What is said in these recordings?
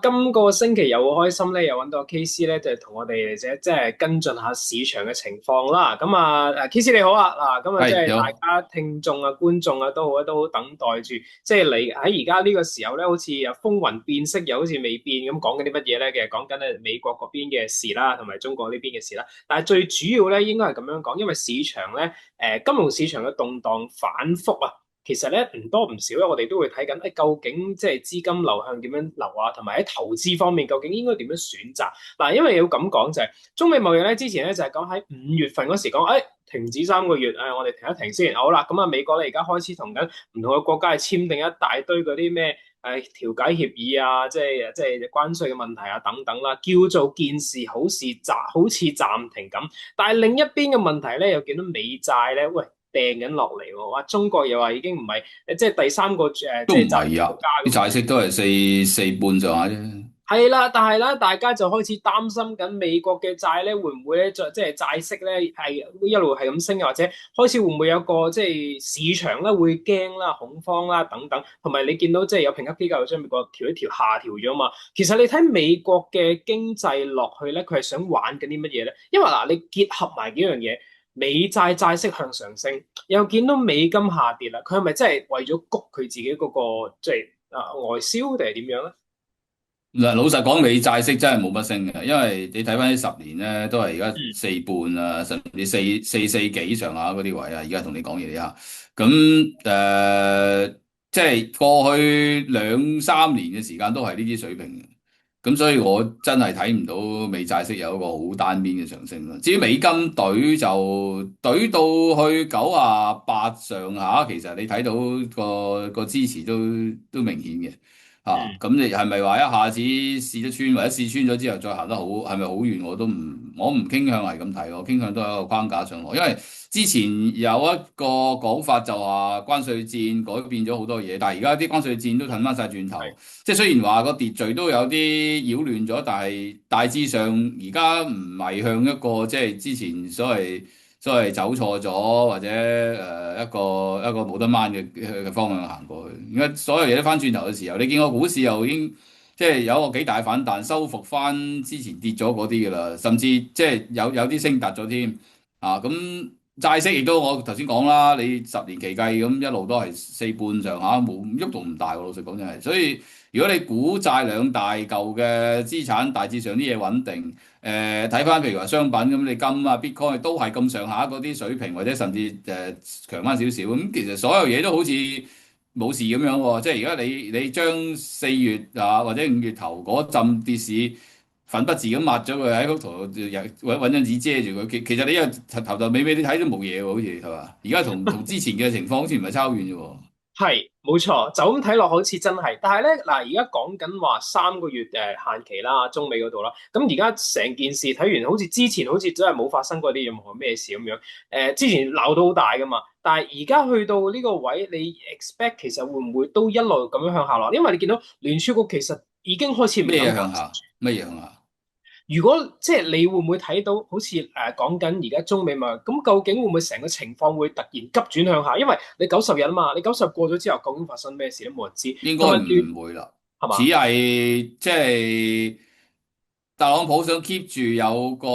今個星期又好開心咧，又揾到 KC 咧，就同我哋即係跟進下市場嘅情況啦。咁啊，KC 你好啊，嗱，咁啊，即係大係有家聽眾啊、觀眾啊都好等待住，即係你喺而家呢個時候咧，好似啊風雲變色，又好似未變咁講緊啲乜嘢咧？其實講緊咧美國嗰邊嘅事啦，同埋中國呢邊嘅事啦。但係最主要咧，應該係咁樣講，因為市場咧，金融市場嘅動盪反覆啊。其實咧唔多唔少咧，我哋都會睇緊，究竟即係資金流向點樣流啊，同埋喺投資方面究竟應該點樣選擇嗱？因為要咁講就係、中美貿易咧，之前咧就係講喺5月份嗰時講，停止3個月，我哋停一停先，好啦，咁啊美國咧而家開始同緊唔同嘅國家係簽訂一大堆嗰啲咩調解協議啊，即係關稅嘅問題啊等等啦，叫做件事好似暫停咁，但係另一邊嘅問題咧又見到美債咧，喂，掟緊落嚟喎，話中國又話已經唔係即係第三個都唔即係集團係啊？國家咁。啲債息都係四半上下啫。係啦，但係咧，大家就開始擔心緊美國嘅債咧，會唔會咧，即係債息咧係一路係咁升，或者開始會唔會有個即係市場咧會驚啦、恐慌啦等等，同埋你見到即係有評級機構將美國下調咗嘛？其實你睇美國嘅經濟落去咧，佢係想玩緊啲乜嘢咧？因為嗱，你結合埋幾樣嘢，美債債息向上升，又見到美金下跌啦，佢係咪真係為咗谷佢自己嗰個即係外銷定係點樣咧？嗱，老實講，美債息真係冇乜升嘅，因為你睇翻呢10年咧，都係而家嗯。四半啊，甚至四幾上下嗰啲位啊。而家同你講嘢啊，咁即係過去2、3年嘅時間都係呢啲水平嘅。咁所以我真係睇唔到美債息有一個好單邊嘅上升咯。至於美金懟到去98上下，其實你睇到個支持都明顯嘅。咁你係咪話一下子試得穿，或者試穿咗之後再行得好，係咪好遠？我唔傾向係咁睇，我傾向都係一個框架上落。因為之前有一個講法就話關稅戰改變咗好多嘢，但係而家啲關稅戰都褪翻晒轉頭。即係雖然話個秩序都有啲擾亂咗，但係大致上而家唔係向一個即係之前所謂走錯咗，或者一個冇得掹嘅方向行過去。而家所有嘢都翻轉頭嘅時候，你見個股市又已經即係有一個幾大反彈，收復翻之前跌咗嗰啲㗎啦，甚至即係有啲升達咗添。咁債息亦都我頭先講啦，你10年期計咁一路都係四半上下，冇喐動唔大喎。老實講真係，所以如果你股債兩大嚿嘅資產大致上啲嘢穩定。睇翻譬如話商品咁，你金啊、Bitcoin 都係咁上下嗰啲水平，或者甚至強翻少少咁。其實所有嘢都好似冇事咁樣喎。即係而家你將4月或者5月頭嗰陣跌市，粉筆字咁抹咗佢喺幅圖度，揾張紙遮住佢。其實你又頭頭尾尾你睇都冇嘢喎，好似係嘛？而家同之前嘅情況好似唔係差好遠啫喎。係，冇錯，就咁睇落好似真係，但係咧嗱，而家講緊話3個月限期啦，中美嗰度啦，咁而家成件事睇完，好似之前好似真係冇發生過啲任何咩事咁樣，之前鬧到好大噶嘛，但係而家去到呢個位，你 expect 其實會唔會都一路咁樣向下落？因為你見到聯儲局其實已經開始唔敢加。咩嘢向下？乜嘢向下？如果即係你會唔會睇到好似講緊而家中美貿易咁，究竟會唔會成個情況會突然急轉向下？因為你90日啊嘛，你90日過咗之後，究竟發生咩事都冇人知，應該同埋唔會啦，只係嘛？係即係特朗普想 keep 住有個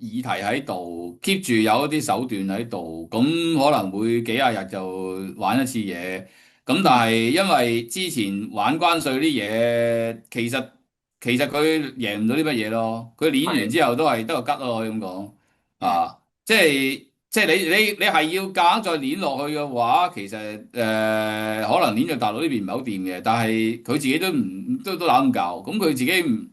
議題喺度，keep 住有一啲手段喺度，咁可能會幾廿日就玩一次嘢。咁但嗯，係因為之前玩關稅啲嘢，其實佢贏唔到啲乜嘢咯，佢攣完係之後都係得個吉咯，可以咁講。嗯即係你係要夾硬再攣落去嘅話，其實可能攣咗大陸呢邊唔係好掂嘅，但係佢自己都攬唔夠，咁佢自己唔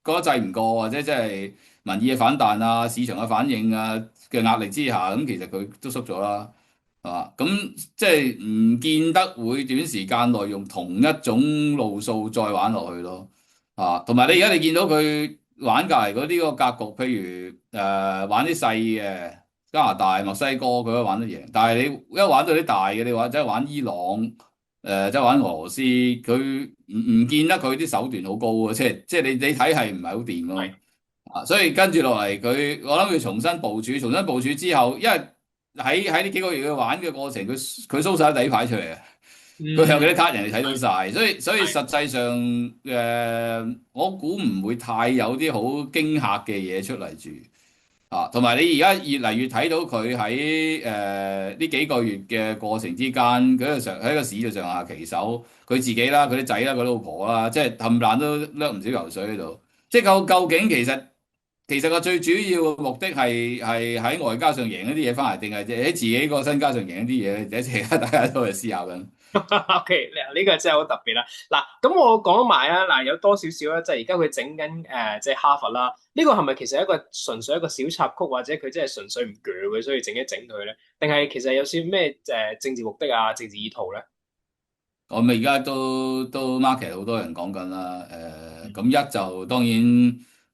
覺得制唔過，或者即係民意嘅反彈啊、市場嘅反應啊嘅壓力之下，咁其實佢都縮咗啦，係嘛？咁即係唔見得會短時間內用同一種路數再玩落去咯。同埋你而家見到佢玩隔離嗰啲個格局，譬如玩啲細嘅。加拿大、墨西哥佢都玩得贏，但係你一玩到啲大嘅，你話即係玩伊朗，即係玩俄羅斯，佢唔見得佢啲手段好高啊！即係你睇係唔係好掂咯？係所以跟住落嚟佢，我諗佢重新部署之後，因為喺呢幾個月嘅玩嘅過程，佢 show 晒底牌出嚟啊！佢有幾多嗯，卡人哋睇到晒，所以實際上我估唔會太有啲好驚嚇嘅嘢出嚟住。啊，同埋你而家越嚟越睇到佢喺呢幾個月嘅過程之間，佢喺個市度上下其手，佢自己啦，佢啲仔啦，佢老婆啦，即係冚唪唥都甩唔少油水喺度。即係究竟其實個最主要嘅目的係喺外交上贏一啲嘢翻嚟，定係喺自己個身家上贏一啲嘢？第一次大家都係思考緊。OK，呢個真係好特別啦。嗱，咁我講埋啊，嗱，有多少少咧，即係而家佢整緊即係哈佛啦。呢個係咪其實一個純粹一個小插曲，或者佢真係純粹唔鋸佢，所以整一整佢咧？定係其實有少咩政治目的啊、政治意圖咧？我咪而家都 market 好多人講緊啦。咁一就當然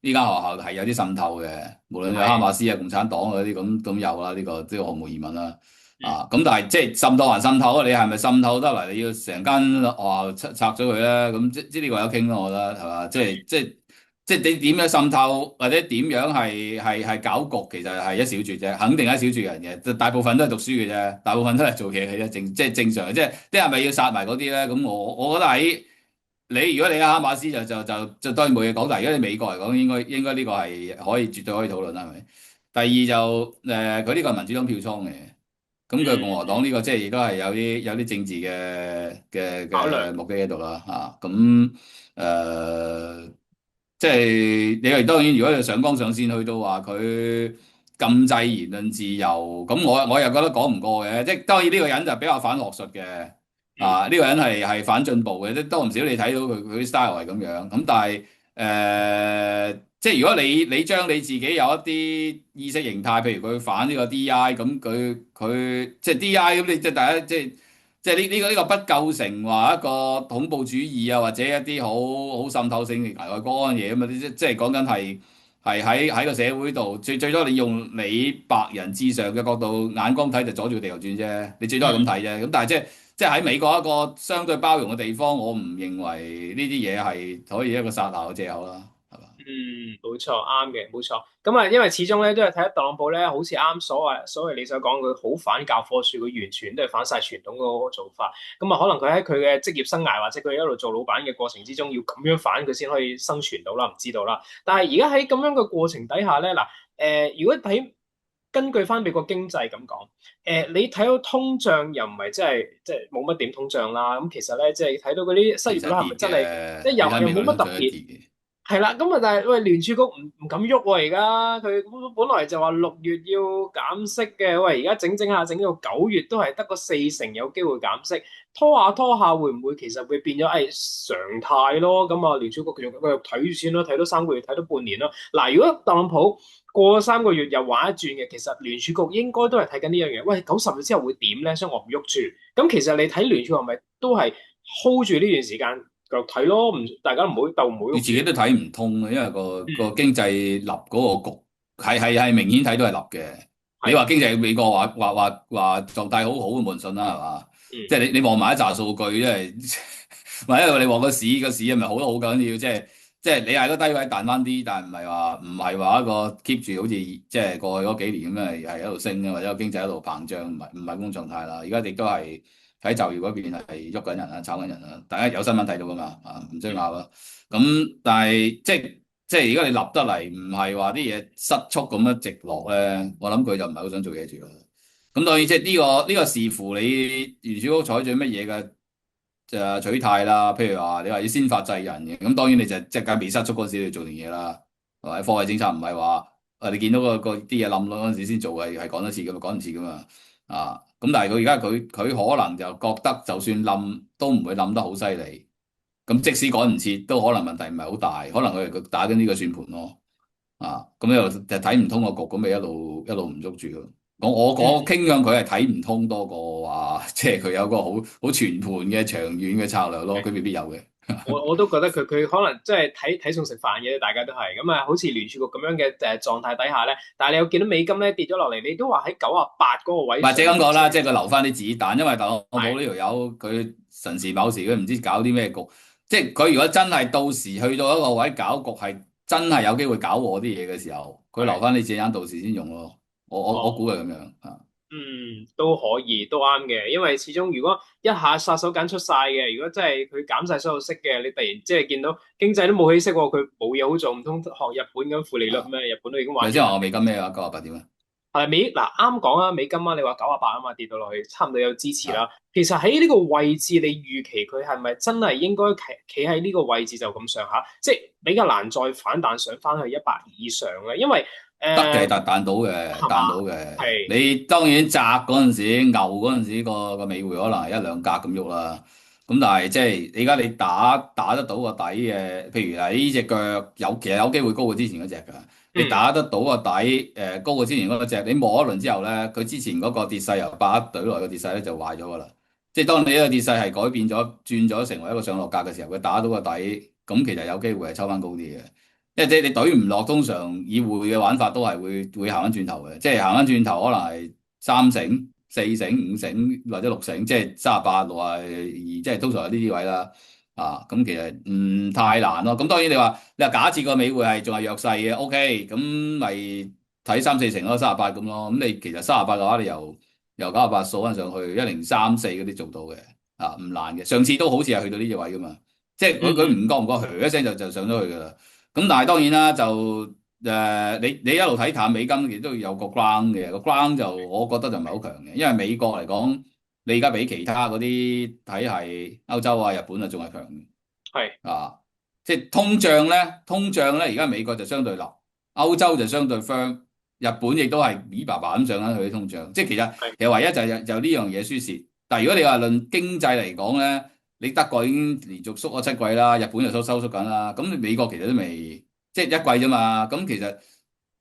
呢間學校係有啲滲透嘅，無論係哈係，馬斯啊、共產黨嗰啲咁有啦，呢個毫無疑問啦。嗯咁但係即係滲透還滲透啊？你係咪滲透得嚟？你要成間學校拆咗佢咧？咁即呢個有傾咯，我覺得係嘛？即係你點樣滲透或者點樣係搞局，其實係一小撮啫，肯定係一小撮人嘅，大部分都係讀書嘅啫，大部分都係做嘢嘅啫，即係正常嘅。即係啲係咪要殺埋嗰啲咧？咁我覺得喺如果你喺哈馬斯就當然冇嘢講，但係如果你美國嚟講，應該呢個係絕對可以討論啦，係咪？第二就佢呢個係民主黨票倉嘅。咁佢共和黨呢個即係亦都係有啲政治考量，嘅目的喺度啦，咁誒即係你當然如果你上綱上線去到話佢禁制言論自由，咁我又覺得講唔過嘅，即係當然呢個人就比較反學術嘅，嗯呢個人係反進步嘅，即係多唔少你睇到佢啲 style 係咁樣，咁但係即係如果你將你自己有一啲意識形態，譬如佢反呢個 DI，咁佢即係 DI，咁你即係大家即係呢個不構成話一個恐怖主義啊，或者一啲好滲透性嘅危害國安嘢啊嘛，即係講緊係喺個社會度最多你用你白人至上嘅角度眼光睇就阻住個地球轉啫，你最多係咁睇啫。咁但係即係喺美國一個相對包容嘅地方，我唔認為呢啲嘢係可以一個殺鬧嘅藉口啦，係嘛？嗯，冇錯，啱嘅，冇錯。咁啊，因為始終咧都係睇得特朗普咧，好似啱所謂你所講，佢好反教科書，佢完全都係反晒傳統嗰個做法。咁啊，可能佢喺佢嘅職業生涯或者佢一路做老闆嘅過程之中，要咁樣反佢先可以生存到啦，唔知道啦。但係而家喺咁樣嘅過程底下咧，嗱，如果根據翻美國經濟咁講，你睇到通脹又唔係即係冇乜點通脹啦。咁其實咧，即係睇到嗰啲失業率係其實跌咪真係即係嘅，你睇又冇乜美國聯儲一跌特別？嘅。係啦，咁啊，但係喂，聯儲局唔敢喐喎，而家佢本來就話6月要減息嘅，喂，而家整整下整到9月都係得個40%有機會減息，拖下拖下會唔會其實會變咗常態咯？咁啊，聯儲局繼續睇先咯，睇多3個月，睇多半年咯。嗱，如果特朗普過咗3個月又玩一轉嘅，其實聯儲局應該都係睇緊呢樣嘢。喂，90日之後會點咧？所以我唔喐住。咁其實你睇聯儲係咪都係 hold 住呢段時間？繼續睇咯，大家唔好鬥，唔好喐住。你自己都睇唔通啊，因為個嗯，經濟立嗰個局係明顯睇到係立嘅。你係，話經濟美國話狀態好好，冇人信啦，係嘛？即嗯，係你望埋一紮數據，即係或者你望個市係咪好得好緊要？即係你係個低位彈翻啲，但係唔係話一個 keep 住好似即係過去嗰幾年咁係喺度升啊，或者個經濟喺度膨脹，唔係嗰種狀態啦。而家亦都係喺就業嗰邊係喐緊人啊，炒緊人啊，大家有新聞睇到噶嘛？唔使拗啦。咁但係即係而家你立得嚟，唔係話啲嘢失速咁樣直落咧，我諗佢就唔係好想做嘢住咯。咁當然即係呢個視乎你聯儲局採取乜嘢嘅取態啦。譬如話你話要先發制人嘅，咁當然你就即係梗係未失速嗰陣時要做定嘢啦，係咪？貨幣政策唔係話你見到個啲嘢冧咗嗰陣時先做，係趕得切噶嘛，趕唔切噶嘛。咁但係佢而家佢可能就覺得就算冧都唔會冧得好犀利。咁即使趕唔切，都可能問題唔係好大，可能佢打緊呢個算盤咯。咁又就睇唔通個局，咁咪一路唔捉住咯。我嗯，傾向佢係睇唔通多過話，即係佢有個好全盤嘅長遠嘅策略咯。佢未必有嘅。我都覺得佢可能即係睇餸食飯嘅，大家都係咁啊。好似聯儲局咁樣嘅狀態底下咧，但係你又見到美金咧跌咗落嚟，你都話喺98嗰個位或者上面，咁講啦，即係佢留翻啲子彈，因為特朗普係呢條友佢神時某時佢唔知搞啲咩局，即係佢如果真係到時去到一個位搞局，係真係有機會搞我啲嘢嘅時候，佢留係翻啲子彈到時先用咯。我哦。估係咁樣。都可以，都啱嘅，因為始終如果一下殺手鐧出晒嘅，如果真係佢減晒所有息嘅，你突然即係見到經濟都冇起色喎，佢冇嘢好做，唔通學日本咁負利率啊。咩？日本都已經玩完啦。你先話我美金咩啊？98點啊？係美嗱啱講啊，美金啊，你話98啊嘛，跌到落去，差唔多有支持啦。啊，其實喺呢個位置，你預期佢係咪真係應該企喺呢個位置就咁上下？即係比較難再反彈上翻去100以上咧，因為得嘅，彈到嘅，係嘛？彈到嘅。係你當然窄嗰陣時，牛嗰陣時個美匯可能係一兩格咁喐啦。咁但係即係你而家你打得到個底嘅，譬如係呢只腳其實有機會高過之前嗰隻㗎。你嗯打得到個底，高過之前嗰隻，你摸一輪之後咧，佢之前嗰個跌勢由八懟落嘅跌勢咧就壞咗㗎啦。即係當你呢個跌勢係改變咗，轉咗成為一個上落格嘅時候，佢打到個底，咁其實有機會係抽翻高啲嘅。因為即係你懟唔落，通常以匯嘅玩法都係會行翻轉頭嘅，即係行翻轉頭可能係3成、4成、5成或者6成，即係38、62，即係通常係呢啲位啦。啊，咁其實唔太難咯。咁當然你話假設個美匯係仲係弱勢嘅，OK，咁咪睇3、4成咯，38咁咯。咁你其實38嘅話，你由98數翻上去1034嗰啲做到嘅，啊唔難嘅。上次都好似係去到呢隻位噶嘛，即係佢嗯唔覺，噓一聲就上咗去噶啦。咁但係當然啦，就你一路睇淡美金，亦都有個 ground 嘅，個 ground 就我覺得就唔係好強嘅，因為美國嚟講，你而家比其他嗰啲體系，歐洲啊、日本啊仲係強嘅。係啊，即係通脹咧，而家美國就相對落，歐洲就相對 firm，日本亦都係咪爸爸咁上緊佢啲通脹，即係係其實唯一就呢樣嘢輸蝕。但係如果你話論經濟嚟講咧，你德國已經連續縮咗7季啦，日本就收縮緊啦，咁你美國其實都未即係一季啫嘛，咁其實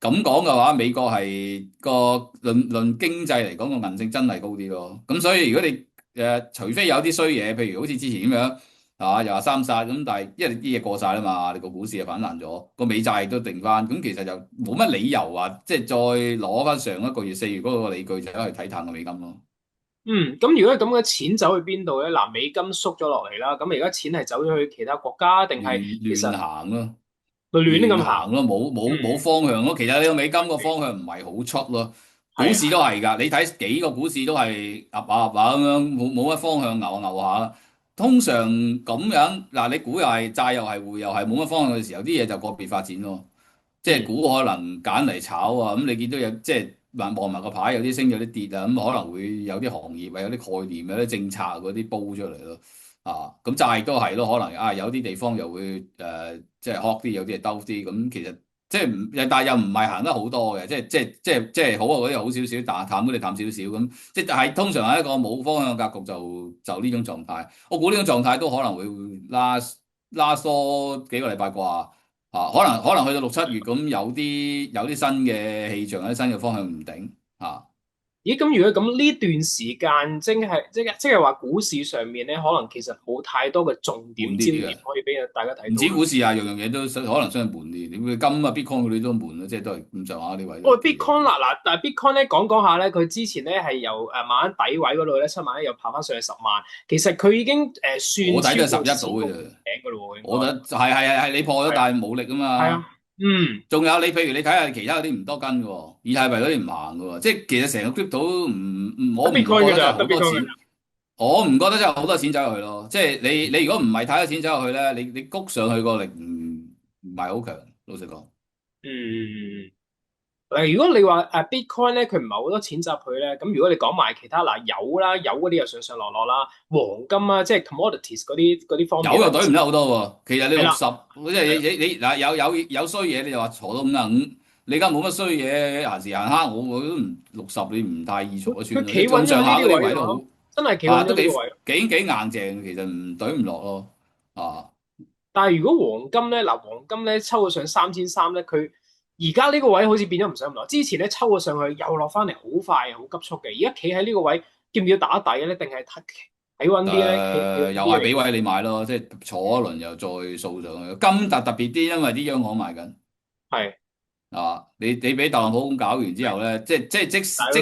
咁講嘅話，美國係個論經濟嚟講個韌性真係高啲咯。咁所以如果你除非有啲衰嘢，譬如好似之前咁樣。係嘛？又話三殺咁，但係因為啲嘢過晒啦嘛，你個股市又反彈咗，個美債亦都定翻，咁其實就冇乜理由話即係再攞翻上一個月4月嗰個理據就去睇淡個美金咯。咁如果係咁嘅錢走去邊度咧？嗱，美金縮咗落嚟啦，咁而家錢係走咗去其他國家，定係其實亂行咯，佢亂咁行？亂行咯，冇方向咯。其實你個美金個方向唔係好出咯，股係市都係㗎。你睇幾個股市都係噏下噏下咁樣，冇乜方向，牛下牛下。通常咁樣嗱，你股又係債又係匯又係冇乜方向嘅時候，啲嘢就個別發展咯。即係嗯股可能揀嚟炒啊，咁你見到有即係望埋個牌，有啲升有啲跌啊，咁可能會有啲行業啊、有啲概念、有啲政策嗰啲煲出嚟咯。啊，咁債都係咯，可能啊有啲地方又會即係 hot 啲，有啲係兜啲，咁其實即係唔，但係又唔係行得好多嘅，即係好啊嗰啲好少少，但係淡嗰啲淡少少咁，即係通常係一個冇方向嘅格局就呢種狀態。我估呢種狀態都可能會拉多幾個禮拜啩。啊，可能去到6、7月咁，有啲新嘅氣象，有啲新嘅方向唔定啊，咦，咁如果咁呢段時間，即係話股市上面咧，可能其實冇太多嘅重點焦點悶啲嘅。可以俾大家睇唔止到啦。股市啊，樣樣嘢都可能相對悶啲。你會金啊、Bitcoin 嗰啲都悶咯，即係都係咁上下啲位都哦企咗。，Bitcoin 啦，嗱，但係 Bitcoin 咧講下咧，佢之前咧係由萬底位嗰度咧7萬，又爬翻上去10萬，其實佢已經我睇都係算超過11市谷到嘅啫。頂噶咯喎，應我覺得該係你破咗，係啊，但係冇力啊嘛。係啊，嗯，仲有你譬如你睇下其他嗰啲唔多跟嘅喎，以太幣嗰啲唔行嘅喎，即係其實成個 crypto 我得 唔覺 Bitcoin 嘅咋，得真係得 好多 Bitcoin 嘅錢。我唔覺得真係好多錢走入去咯，即係你如果唔係太多錢走入去咧，你谷上去個力唔係好強，老實講。嗯。嗱，如果你話Bitcoin 咧，佢唔係好多錢集去咧，咁如果你講埋其他嗱油啦，油嗰啲又上上落落啦，黃金啊，即係 commodities 嗰啲方面咧，有又懟唔得好多喎，其實你係啦，六十，即係你嗱有衰嘢你就話坐到55，你而家冇乜衰嘢，閒時閒刻我都唔60，你唔太易坐得穿咯，你佢企穩咁上下嗰咗呢啲啲位都好位咯，真係企穩啊，都咗呢個位。幾硬淨，其實唔懟唔落咯啊。但係如果黃金咧，嗱黃金咧抽咗上3300咧，佢而家呢個位好似變咗唔上唔落，之前咧抽咗上去又落翻嚟，好快好急速嘅，而家企喺呢個位，要唔要打底咧？定係睇穩啲咧？又係俾位你買咯，即係坐一輪又再掃上去。金特別啲，因為啲央行賣緊。係，啊！你俾特朗普咁搞完之後咧，即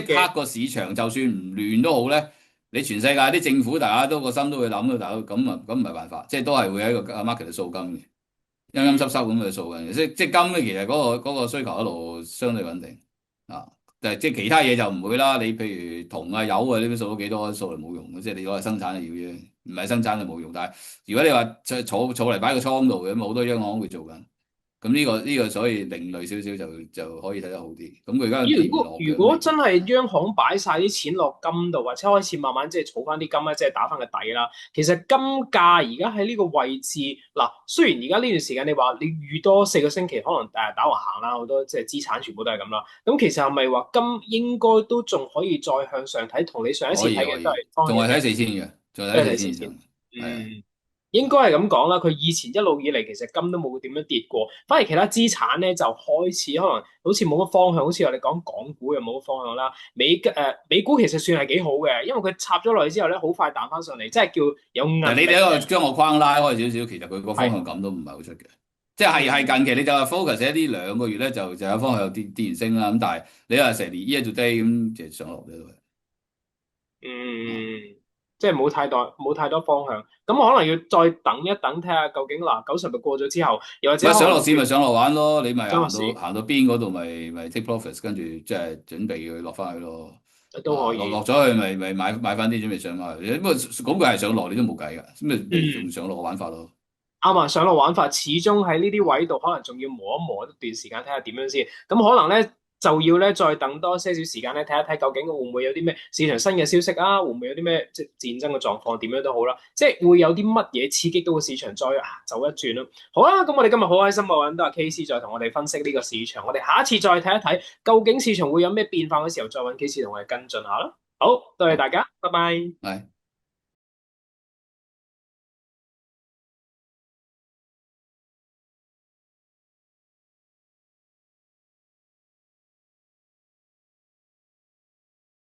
刻個市場就算唔亂都好咧，你全世界啲政府大家都個心都會諗到，大佬咁唔係辦法，即係都係會喺個 market 度掃金嘅，陰陰濕濕咁去掃嘅。即金咧，其實嗰個需求一路相對穩定啊。但係即係其他嘢就唔會啦。你譬如銅啊、油啊呢啲數到幾多數嚟冇用嘅，即係你攞嚟生產就要啫，唔係生產就冇用。但係如果你話儲嚟擺個倉度嘅，咁好多央行會做緊。咁呢個所以另類少少就可以睇得好啲。咁佢而家個咦，跌唔落嘅，如果真係央行擺晒啲錢落金度，或者開始慢慢即係儲翻啲金咧，即係打翻個底啦。其實金價而家喺呢個位置，嗱，雖然而家呢段時間你話你預多4個星期，可能打橫行啦，好多即係資產全部都係咁啦。咁其實係咪話金應該都仲可以再向上睇？同你上一次睇嘅都係可以可以，仲係睇4000嘅，仲係都係睇四睇四千。千以上。係啊，嗯。應該係咁講啦，佢以前一路以嚟其實金都冇點樣跌過，反而其他資產咧就開始可能好似冇乜方向，好似我哋講港股又冇乜方向啦。美股其實算係幾好嘅，因為佢插咗落去之後咧，好快彈翻上嚟，即係叫有韌力嗱你哋一個嘅。將個框拉開少少，其實佢個方係。向感都唔係好出嘅。即係近期你就係 focus 喺呢2個月咧，就有方向有啲然升啦。咁但係你話成年 year to day 咁，就上落嘅都係。嗯，即係冇太多方向，咁可能要再等一等，睇下究竟嗱90日過咗之後，又或者咪可能叫上落市咪上落玩咯，你咪張學士行到邊嗰度咪 take profits，跟住即係準備佢落翻去咯。落都可以。咗去咪買翻啲準備上翻去。不過嗰個係上落你都冇計㗎，咁咪用嗯。上落嘅玩法咯。啱啊，上落玩法始終喺呢啲位度，可能仲要磨一磨一段時間，睇下點樣先。咁可能咧就要咧再等多些少時間咧，睇一睇究竟會唔會有啲咩市場新嘅消息啊？會唔會有啲咩即係戰爭嘅狀況點樣都好啦，即係會有啲乜嘢刺激到個市場再走一轉咯。好啦，咁我哋今日好開心啊，揾到阿 KC 再同我哋分析呢個市場。我哋下一次再睇一睇究竟市場會有咩變化嘅時候，再揾 KC 同我哋跟進下啦。好，多謝大好，家，拜拜。係。